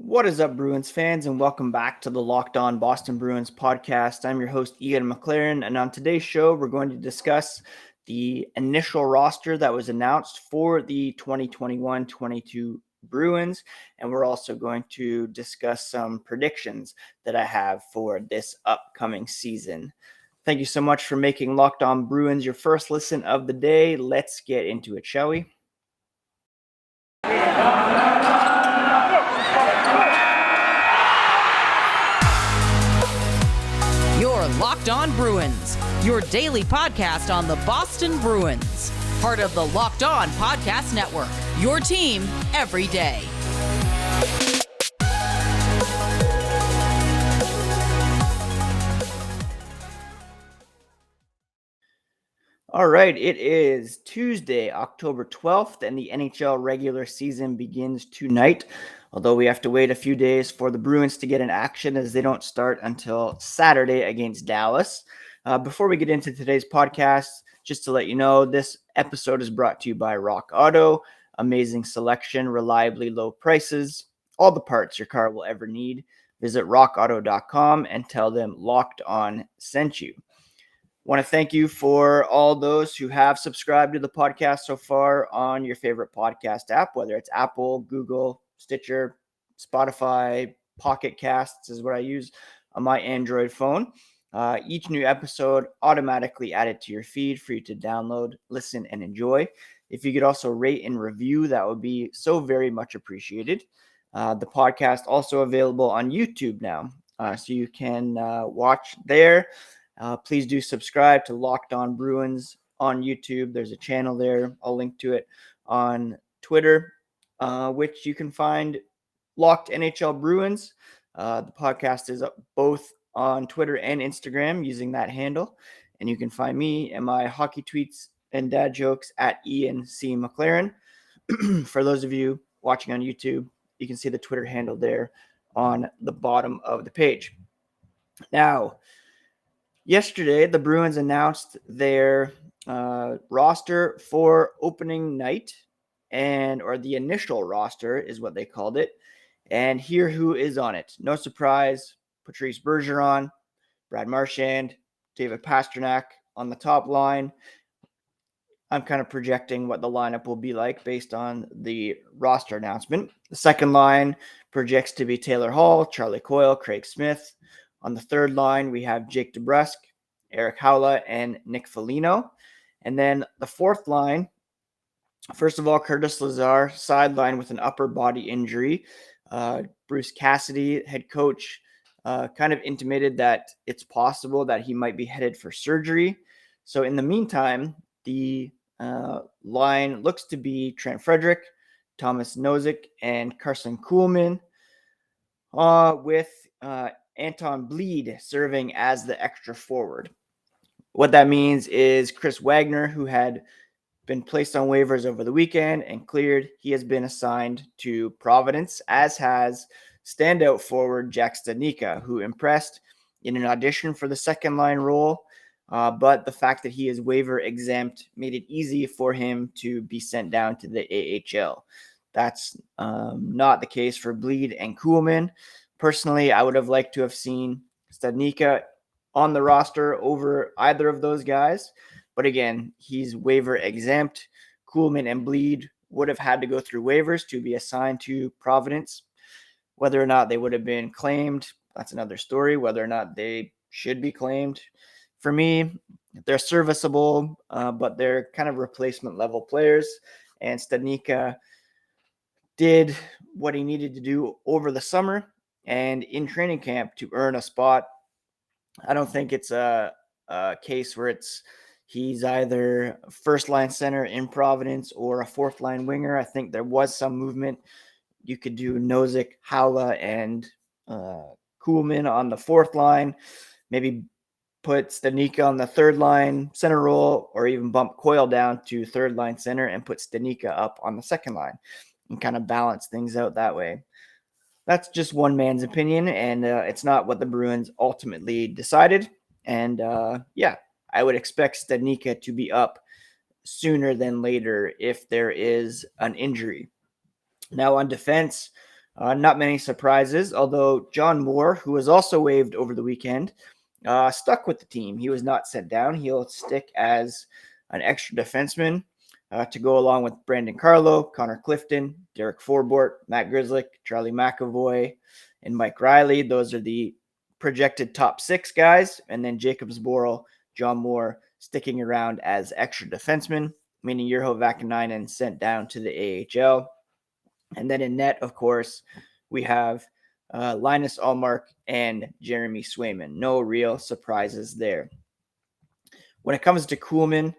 What is up, Bruins fans, and welcome back to the Locked On Boston Bruins podcast. I'm your host, Ian McLaren, and on today's show, we're going to discuss the initial roster that was announced for the 2021-22 Bruins, and we're also going to discuss some predictions that I have for this upcoming season. Thank you so much for making Locked On Bruins your first listen of the day. Let's get into it, shall we? Locked On Bruins, your daily podcast on the Boston Bruins. Part of the Locked On Podcast Network, your team every day. All right, it is Tuesday, October 12th, and the NHL regular season begins tonight. Although we have to wait a few days for the Bruins to get in action as they don't start until Saturday against Dallas. Before we get into today's podcast, just to let you know, this episode is brought to you by Rock Auto. Amazing selection, reliably low prices, all the parts your car will ever need. Visit rockauto.com and tell them Locked On sent you. Want to thank you for all those who have subscribed to the podcast so far on your favorite podcast app, whether it's Apple, Google, Stitcher, Spotify, Pocket Casts is what I use on my Android phone. Each new episode automatically added to your feed for you to download, listen, and enjoy. If you could also rate and review, that would be so very much appreciated. The podcast also available on YouTube now, so you can watch there. Please do subscribe to Locked On Bruins on YouTube. There's a channel there. I'll link to it on Twitter, which you can find Locked NHL Bruins. The podcast is both on Twitter and Instagram using that handle. And you can find me and my hockey tweets and dad jokes at Ian C. McLaren. For those of you watching on YouTube, you can see the Twitter handle there on the bottom of the page. Now, yesterday, the Bruins announced their roster for opening night, or the initial roster is what they called it. And here who is on it. No surprise, Patrice Bergeron, Brad Marchand, David Pastrnak on the top line. I'm kind of projecting what the lineup will be like based on the roster announcement. The second line projects to be Taylor Hall, Charlie Coyle, Craig Smith. On the third line, we have Jake DeBrusk, Eric Haula, and Nick Foligno. And then the fourth line, first of all, Curtis Lazar, sidelined with an upper body injury. Bruce Cassidy, head coach, kind of intimated that it's possible that he might be headed for surgery. So in the meantime, the line looks to be Trent Frederick, Thomas Nozick, and Carson Kuhlman, with Anton Bleed serving as the extra forward. What that means is Chris Wagner, who had been placed on waivers over the weekend and cleared, he has been assigned to Providence, as has standout forward Jack Studnicka, who impressed in an audition for the second line role. But the fact that he is waiver exempt made it easy for him to be sent down to the AHL. That's not the case for Bleed and Kuhlman. Personally, I would have liked to have seen Studnicka on the roster over either of those guys. But again, he's waiver exempt. Kuhlman and Bleed would have had to go through waivers to be assigned to Providence. Whether or not they would have been claimed, that's another story. Whether or not they should be claimed. For me, they're serviceable, but they're kind of replacement level players. And Studnicka did what he needed to do over the summer and in training camp to earn a spot. I don't think it's a case where he's either first line center in Providence or a fourth line winger. I think there was some movement. You could do Nozick, Haula, and Kuhlman on the fourth line. Maybe put Studnicka on the third line center role, or even bump Coyle down to third line center and put Studnicka up on the second line and kind of balance things out that way. That's just one man's opinion, and it's not what the Bruins ultimately decided. And I would expect Studnicka to be up sooner than later if there is an injury. Now on defense, Not many surprises, although John Moore, who was also waived over the weekend, stuck with the team. He was not sent down. He'll stick as an extra defenseman to go along with Brandon Carlo, Connor Clifton, Derek Forbort, Matt Grzelcyk, Charlie McAvoy, and Mike Riley. Those are the projected top 6 guys. And then Jacob Zboril, John Moore sticking around as extra defenseman, meaning Urho Vakanainen sent down to the AHL. And then in net, of course, we have Linus Allmark and Jeremy Swayman. No real surprises there. When it comes to Kuhlman,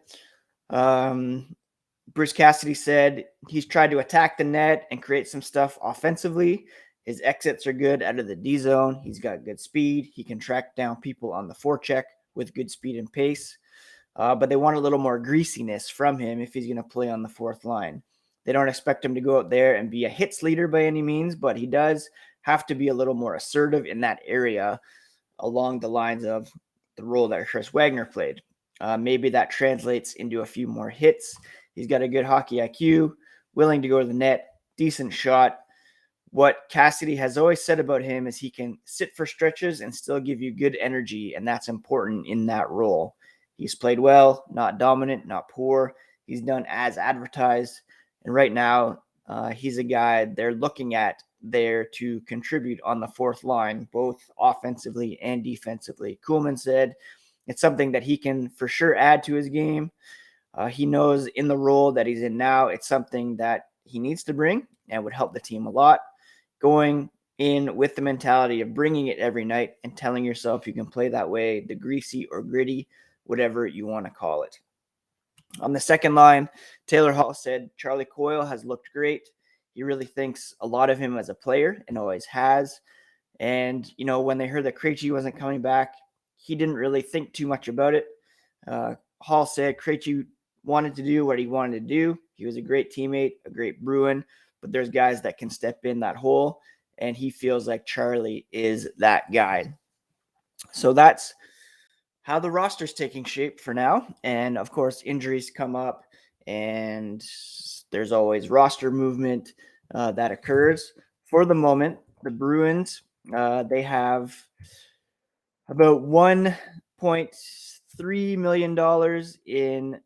Bruce Cassidy said he's tried to attack the net and create some stuff offensively. His exits are good out of the D zone. He's got good speed. He can track down people on the forecheck with good speed and pace. But they want a little more greasiness from him if he's going to play on the fourth line. They don't expect him to go out there and be a hits leader by any means, but he does have to be a little more assertive in that area along the lines of the role that Chris Wagner played. Maybe that translates into a few more hits. He's got a good hockey IQ, willing to go to the net, decent shot. What Cassidy has always said about him is he can sit for stretches and still give you good energy, and that's important in that role. He's played well, not dominant, not poor. He's done as advertised. And right now, he's a guy they're looking at there to contribute on the fourth line, both offensively and defensively. Kuhlman said it's something that he can for sure add to his game. He knows in the role that he's in now, it's something that he needs to bring and would help the team a lot. Going in with the mentality of bringing it every night and telling yourself you can play that way, the greasy or gritty, whatever you want to call it. On the second line, Taylor Hall said Charlie Coyle has looked great. He really thinks a lot of him as a player and always has. And, when they heard that Krejci wasn't coming back, he didn't really think too much about it. Hall said Krejci wanted to do what he wanted to do. He was a great teammate, a great Bruin, but there's guys that can step in that hole, and he feels like Charlie is that guy. So that's how the roster's taking shape for now. And of course, injuries come up, and there's always roster movement that occurs. For the moment, the Bruins, they have about $1.3 million in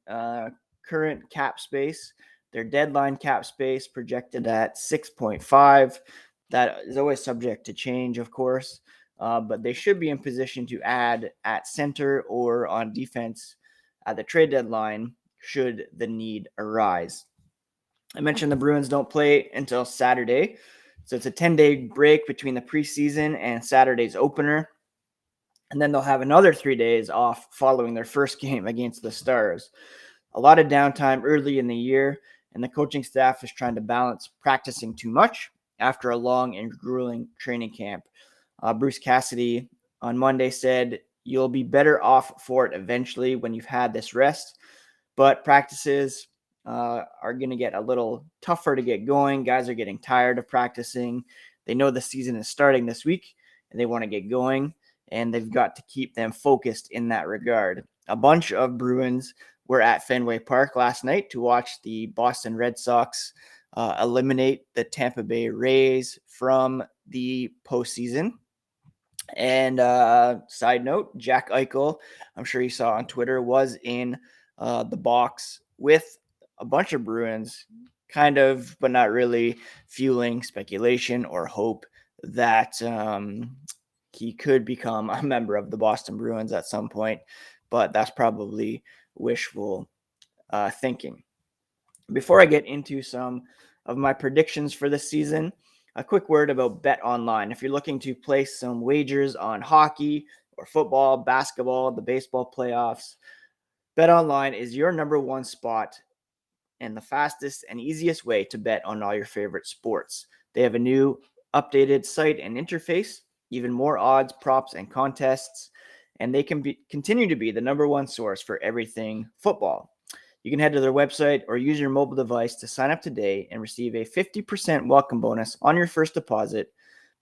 current cap space. Their deadline cap space projected at 6.5. That is always subject to change, of course. But they should be in position to add at center or on defense at the trade deadline should the need arise. I mentioned the Bruins don't play until Saturday, so it's a 10-day break between the preseason and Saturday's opener. And then they'll have another 3 days off following their first game against the Stars. A lot of downtime early in the year, and the coaching staff is trying to balance practicing too much after a long and grueling training camp. Bruce Cassidy on Monday said, you'll be better off for it eventually when you've had this rest, but practices are going to get a little tougher to get going. Guys are getting tired of practicing. They know the season is starting this week, and they want to get going, and they've got to keep them focused in that regard. A bunch of Bruins were at Fenway Park last night to watch the Boston Red Sox eliminate the Tampa Bay Rays from the postseason. And side note, Jack Eichel, I'm sure you saw on Twitter, was in the box with a bunch of Bruins, kind of, but not really, fueling speculation or hope that he could become a member of the Boston Bruins at some point. But that's probably wishful thinking. Before I get into some of my predictions for this season, a quick word about BetOnline. If you're looking to place some wagers on hockey or football, basketball, the baseball playoffs, BetOnline is your number one spot and the fastest and easiest way to bet on all your favorite sports. They have a new updated site and interface, even more odds, props, and contests, and they can continue to be the number one source for everything football. You can head to their website or use your mobile device to sign up today and receive a 50% welcome bonus on your first deposit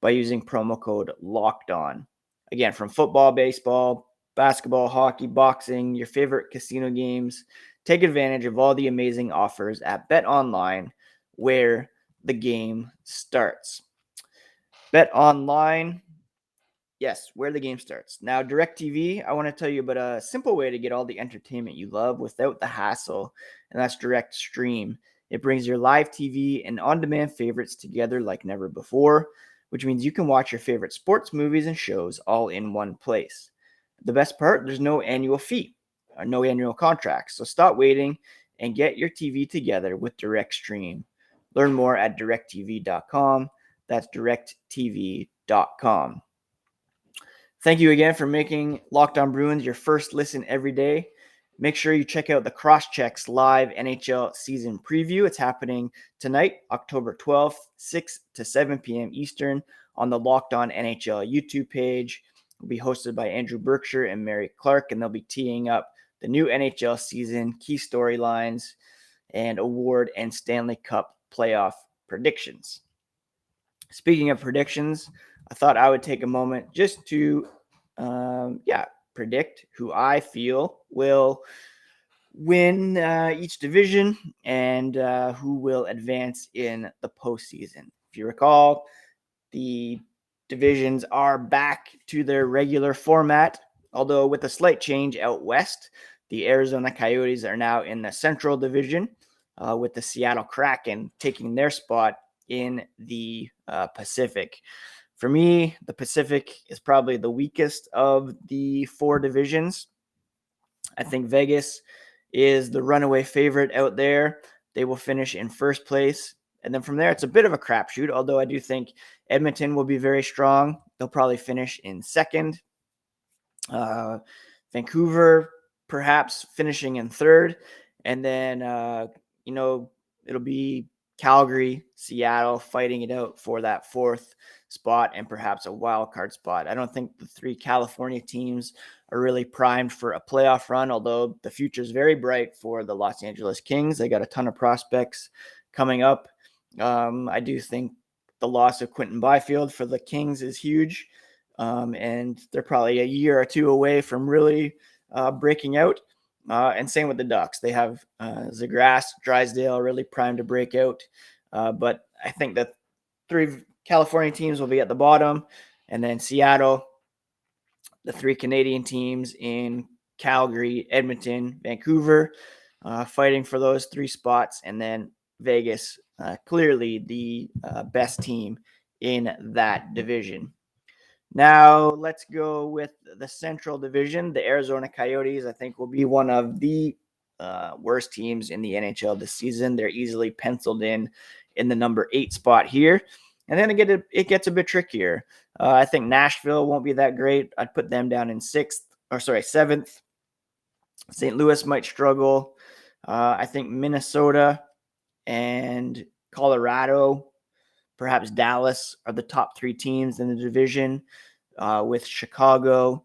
by using promo code LOCKEDON. Again, from football, baseball, basketball, hockey, boxing, your favorite casino games, take advantage of all the amazing offers at BetOnline, where the game starts. BetOnline, yes, where the game starts. Now, DirecTV, I want to tell you about a simple way to get all the entertainment you love without the hassle, and that's Direct Stream. It brings your live TV and on-demand favorites together like never before, which means you can watch your favorite sports, movies, and shows all in one place. The best part, there's no annual fee, no annual contracts, so stop waiting and get your TV together with Direct Stream. Learn more at directtv.com. That's directtv.com. Thank you again for making Locked On Bruins your first listen every day. Make sure you check out the Crosschecks live NHL season preview. It's happening tonight, October 12th, 6 to 7 p.m. Eastern on the Locked On NHL YouTube page. It'll be hosted by Andrew Berkshire and Mary Clark, and they'll be teeing up the new NHL season, key storylines, and award and Stanley Cup playoff predictions. Speaking of predictions, I thought I would take a moment just to, predict who I feel will win each division and who will advance in the postseason. If you recall, the divisions are back to their regular format, although with a slight change out west. The Arizona Coyotes are now in the Central Division, with the Seattle Kraken taking their spot in the Pacific. For me, the Pacific is probably the weakest of the four divisions. I think Vegas is the runaway favorite out there. They will finish in first place. And then from there, it's a bit of a crapshoot, although I do think Edmonton will be very strong. They'll probably finish in second. Vancouver, perhaps finishing in third. And then, it'll be Calgary, Seattle fighting it out for that fourth spot and perhaps a wild card spot. I don't think the three California teams are really primed for a playoff run, although the future is very bright for the Los Angeles Kings. They got a ton of prospects coming up. I do think the loss of Quentin Byfield for the Kings is huge, and they're probably a year or two away from really breaking out. And same with the Ducks. They have Zegras, Drysdale really primed to break out. But I think that three California teams will be at the bottom. And then Seattle, the three Canadian teams in Calgary, Edmonton, Vancouver, fighting for those three spots. And then Vegas, clearly the best team in that division. Now, let's go with the Central Division. The Arizona Coyotes, I think, will be one of the worst teams in the NHL this season. They're easily penciled in the number 8 spot here. And then it gets a bit trickier. I think Nashville won't be that great. I'd put them down in 7th. St. Louis might struggle. I think Minnesota and Colorado, perhaps Dallas, are the top 3 teams in the division, with Chicago.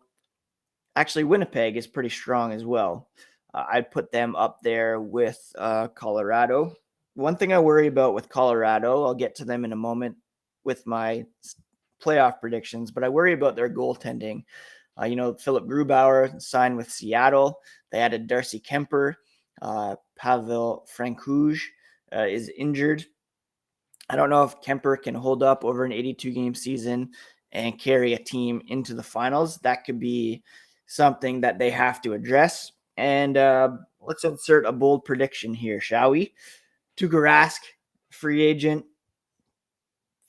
Actually, Winnipeg is pretty strong as well. I'd put them up there with Colorado. One thing I worry about with Colorado, I'll get to them in a moment with my playoff predictions, but I worry about their goaltending. Philip Grubauer signed with Seattle. They added Darcy Kemper. Pavel Francouz is injured. I don't know if Kemper can hold up over an 82-game season and carry a team into the finals. That could be something that they have to address. And let's insert a bold prediction here, shall we? Tuukka Rask, free agent,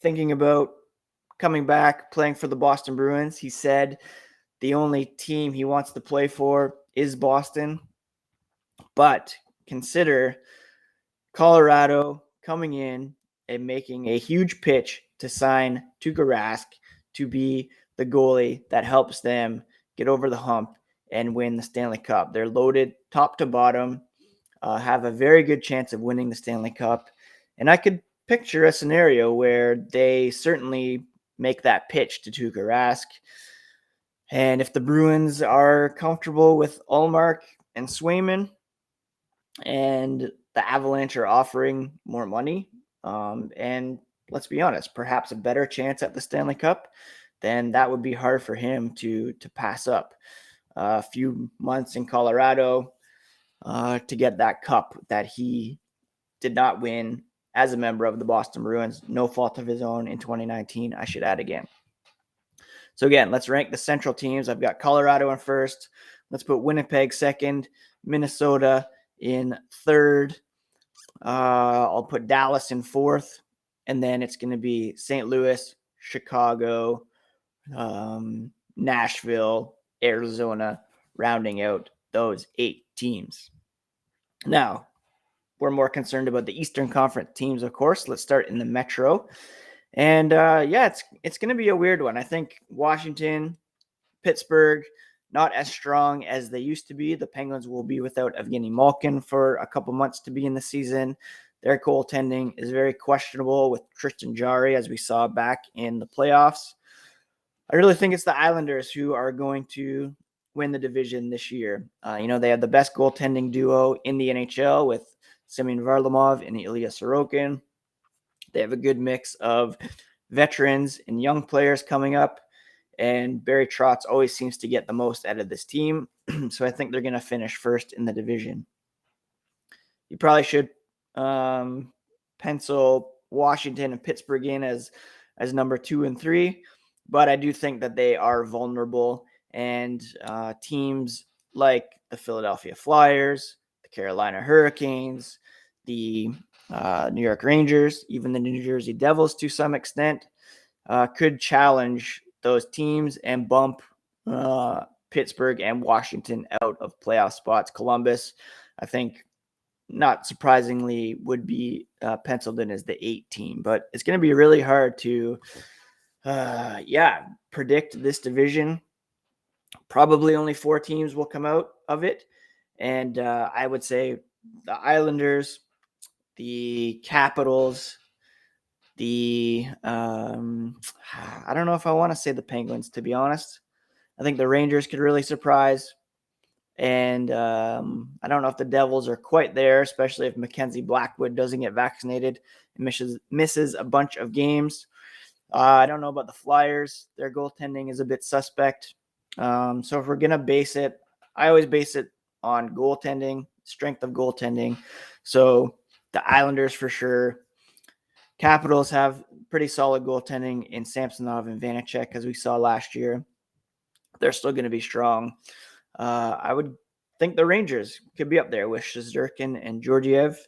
thinking about coming back, playing for the Boston Bruins. He said the only team he wants to play for is Boston. But consider Colorado coming in and making a huge pitch to sign Tuukka Rask to be the goalie that helps them get over the hump and win the Stanley Cup. They're loaded top to bottom, have a very good chance of winning the Stanley Cup. And I could picture a scenario where they certainly make that pitch to Tuukka Rask. And if the Bruins are comfortable with Ullmark and Swayman, and the Avalanche are offering more money, and let's be honest, perhaps a better chance at the Stanley Cup, then that would be hard for him to pass up. A few months in Colorado to get that cup that he did not win as a member of the Boston Bruins. No fault of his own in 2019, I should add again. So again, let's rank the Central teams. I've got Colorado in first. Let's put Winnipeg second, Minnesota in third. I'll put Dallas in fourth, and then it's going to be St. Louis, Chicago, Nashville, Arizona, rounding out those 8 teams. Now, we're more concerned about the Eastern Conference teams, of course. Let's start in the Metro. And it's going to be a weird one. I think Washington, Pittsburgh, not as strong as they used to be. The Penguins will be without Evgeny Malkin for a couple months to be in the season. Their goaltending is very questionable with Tristan Jarry, as we saw back in the playoffs. I really think it's the Islanders who are going to win the division this year. They have the best goaltending duo in the NHL with Semyon Varlamov and Ilya Sorokin. They have a good mix of veterans and young players coming up, and Barry Trotz always seems to get the most out of this team. So I think they're going to finish first in the division. You probably should pencil Washington and Pittsburgh in as number 2 and 3, but I do think that they are vulnerable, and teams like the Philadelphia Flyers, the Carolina Hurricanes, the New York Rangers, even the New Jersey Devils to some extent, could challenge those teams and bump Pittsburgh and Washington out of playoff spots. Columbus, I think, not surprisingly, would be penciled in as the 8 team, but it's going to be really hard to predict this division. Probably only 4 teams will come out of it, and I would say the Islanders, the Capitals, I don't know if I want to say the Penguins, to be honest. I think the Rangers could really surprise. And I don't know if the Devils are quite there, especially if Mackenzie Blackwood doesn't get vaccinated and misses a bunch of games. I don't know about the Flyers. Their goaltending is a bit suspect. So if we're going to base it, I always base it on goaltending, strength of goaltending. So the Islanders for sure. Capitals have pretty solid goaltending in Samsonov and Vanacek, as we saw last year. They're still going to be strong. I would think the Rangers could be up there with Shesterkin and Georgiev.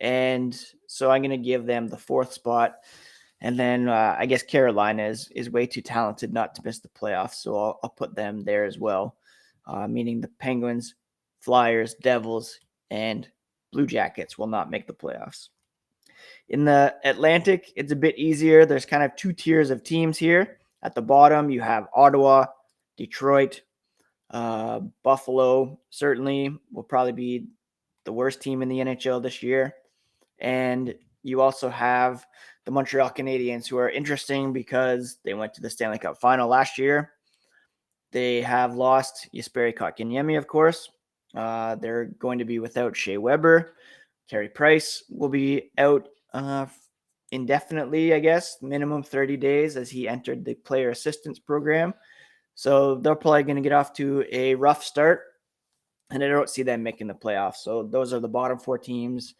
And so I'm going to give them the 4th spot. And then I guess Carolina is way too talented not to miss the playoffs. So I'll put them there as well, meaning the Penguins, Flyers, Devils, and Blue Jackets will not make the playoffs. In the Atlantic, it's a bit easier. There's kind of 2 tiers of teams here. At the bottom, you have Ottawa, Detroit, Buffalo certainly will probably be the worst team in the NHL this year. And you also have the Montreal Canadiens, who are interesting because they went to the Stanley Cup Final last year. They have lost Jesperi Kotkaniemi, of course. They're going to be without Shea Weber. Carey Price will be out indefinitely, I guess, minimum 30 days, as he entered the player assistance program. So they're probably going to get off to a rough start, and I don't see them making the playoffs. So those are the bottom 4 teams.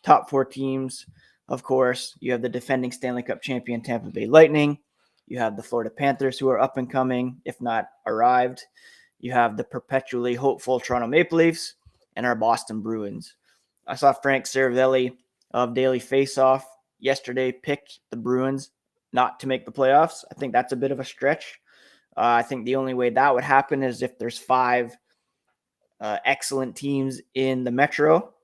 Top 4 teams, of course, you have the defending Stanley Cup champion Tampa Bay Lightning. You have the Florida Panthers, who are up and coming, if not arrived. You have the perpetually hopeful Toronto Maple Leafs and our Boston Bruins. I saw Frank Cervelli of Daily Faceoff yesterday pick the Bruins not to make the playoffs. I think that's a bit of a stretch. I think the only way that would happen is if there's 5 excellent teams in the Metro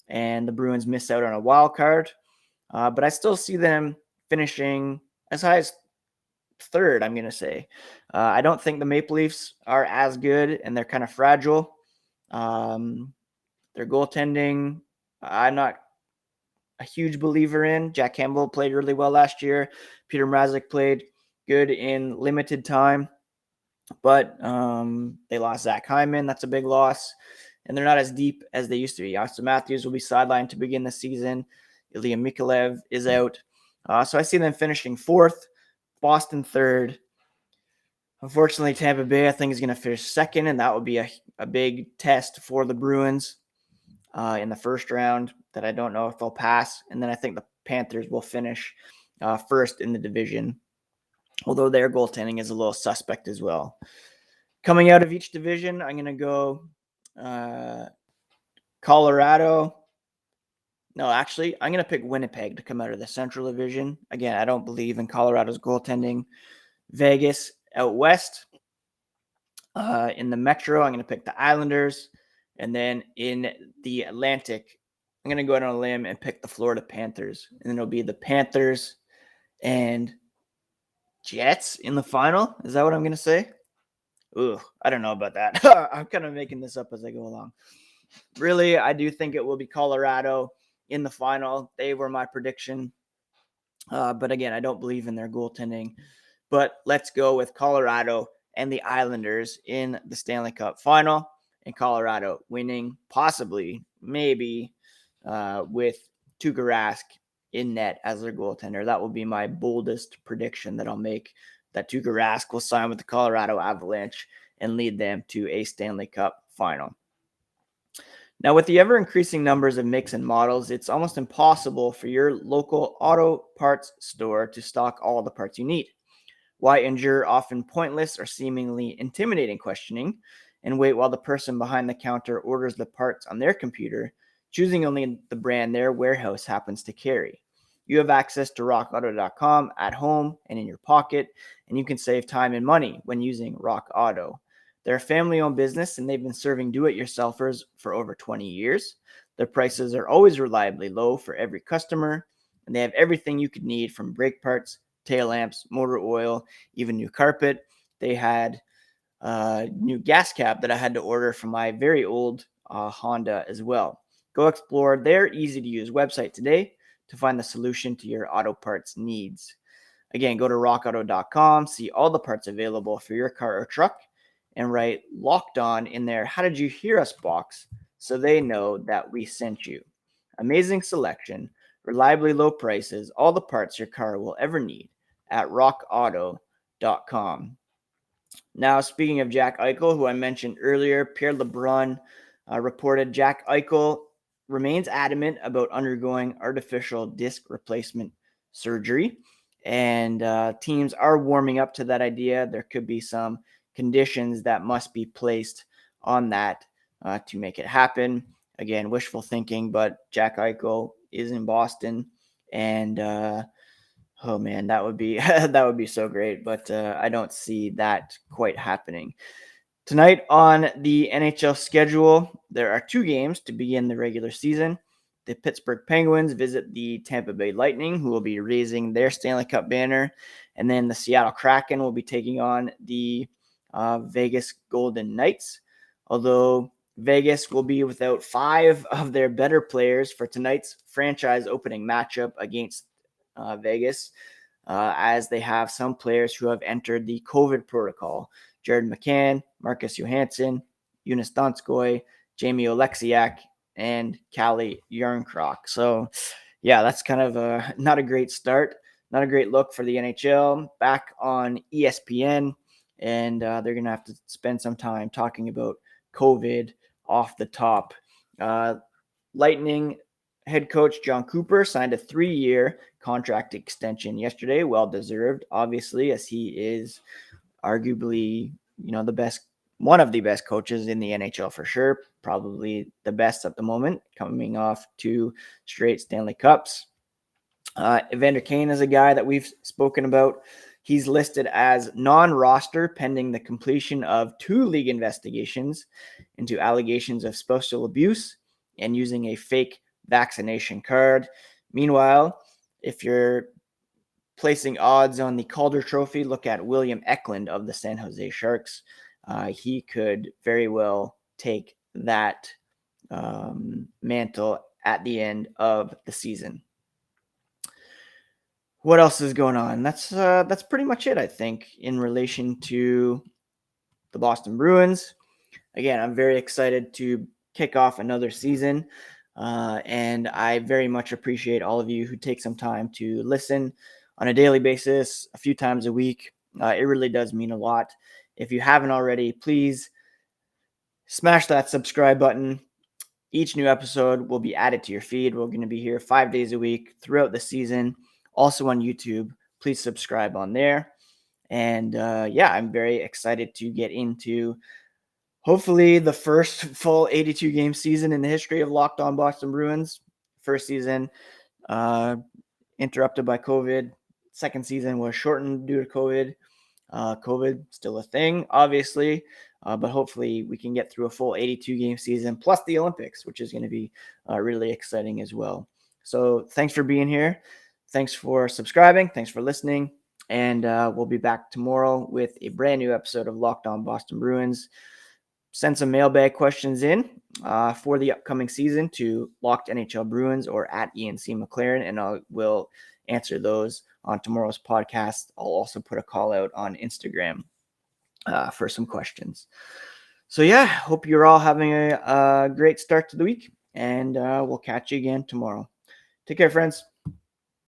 and the Bruins miss out on a wild card. But I still see them finishing as high as 3rd, I'm going to say. I don't think the Maple Leafs are as good, and they're kind of fragile. Their goaltending, I'm not a huge believer in. Jack Campbell played really well last year. Peter Mrazek played good in limited time. But they lost Zach Hyman. That's a big loss. And they're not as deep as they used to be. Austin Matthews will be sidelined to begin the season. Ilya Mikheyev is out. So I see them finishing 4th, Boston 3rd. Unfortunately, Tampa Bay, I think, is going to finish 2nd, and that would be a big test for the Bruins in the first round that I don't know if they'll pass. And then I think the Panthers will finish first in the division, although their goaltending is a little suspect as well. Coming out of each division, I'm going to go Colorado. No, actually, I'm going to pick Winnipeg to come out of the Central Division. Again, I don't believe in Colorado's goaltending. Vegas out west. In the Metro, I'm going to pick the Islanders. And then in the Atlantic, I'm going to go out on a limb and pick the Florida Panthers. And then it'll be the Panthers and Jets in the final. Is that what I'm going to say? Ooh, I don't know about that. I'm kind of making this up as I go along. Really, I do think it will be Colorado in the final. They were my prediction. But again, I don't believe in their goaltending. But let's go with Colorado and the Islanders in the Stanley Cup final, and Colorado winning, possibly, maybe, with Tuukka Rask in net as their goaltender. That will be my boldest prediction that I'll make, that Tuukka Rask will sign with the Colorado Avalanche and lead them to a Stanley Cup final. Now, with the ever-increasing numbers of makes and models, it's almost impossible for your local auto parts store to stock all the parts you need. Why endure often pointless or seemingly intimidating questioning and wait while the person behind the counter orders the parts on their computer, choosing only the brand their warehouse happens to carry? You have access to rockauto.com at home and in your pocket, and you can save time and money when using Rock Auto. They're a family-owned business, and they've been serving do-it-yourselfers for over 20 years. Their prices are always reliably low for every customer, and they have everything you could need, from brake parts, tail lamps, motor oil, even new carpet. They had a new gas cap that I had to order from my very old Honda as well. Go explore their easy-to-use website today to find the solution to your auto parts needs. Again, go to rockauto.com, see all the parts available for your car or truck, and write "Locked On" in their "How did you hear us" box so they know that we sent you. Amazing selection, reliably low prices, all the parts your car will ever need at rockauto.com. Now, speaking of Jack Eichel, who I mentioned earlier, Pierre LeBrun reported Jack Eichel remains adamant about undergoing artificial disc replacement surgery, and teams are warming up to that idea. There could be some conditions that must be placed on that to make it happen. Again, wishful thinking, but Jack Eichel is in Boston, and oh man, that would be that would be so great. But I don't see that quite happening. Tonight on the NHL schedule, there are 2 games to begin the regular season. The Pittsburgh Penguins visit the Tampa Bay Lightning, who will be raising their Stanley Cup banner. And then the Seattle Kraken will be taking on the Vegas Golden Knights. Although Vegas will be without 5 of their better players for tonight's franchise opening matchup against Vegas, as they have some players who have entered the COVID protocol. Jared McCann, Marcus Johansson, Jonas Donskoy, Jamie Oleksiak, and Kalle Järnkrok. So, yeah, that's kind of not a great start, not a great look for the NHL. Back on ESPN, and they're going to have to spend some time talking about COVID off the top. Lightning head coach John Cooper signed a 3-year contract extension yesterday. Well-deserved, obviously, as he is arguably, one of the best coaches in the NHL for sure. Probably the best at the moment, coming off 2 straight Stanley Cups. Evander Kane is a guy that we've spoken about. He's listed as non-roster pending the completion of 2 league investigations into allegations of spousal abuse and using a fake vaccination card. Meanwhile, if you're placing odds on the Calder Trophy, look at William Eklund of the San Jose Sharks. He could very well take that mantle at the end of the season. What else is going on? That's pretty much it, I think, in relation to the Boston Bruins. Again, I'm very excited to kick off another season, and I very much appreciate all of you who take some time to listen on a daily basis, a few times a week. It really does mean a lot. If you haven't already, please smash that subscribe button. Each new episode will be added to your feed. We're going to be here 5 days a week throughout the season, also on YouTube. Please subscribe on there. And I'm very excited to get into hopefully the first full 82-game season in the history of Locked On Boston Bruins. First season interrupted by COVID. Second season was shortened due to COVID. COVID still a thing, obviously, but hopefully we can get through a full 82-game season plus the Olympics, which is going to be really exciting as well. So thanks for being here. Thanks for subscribing. Thanks for listening. And we'll be back tomorrow with a brand new episode of Locked On Boston Bruins. Send some mailbag questions in for the upcoming season to Locked NHL Bruins or at Ian C. McLaren, and I will answer those on tomorrow's podcast. I'll also put a call out on Instagram for some questions. So hope you're all having a great start to the week, and we'll catch you again tomorrow. Take care, friends.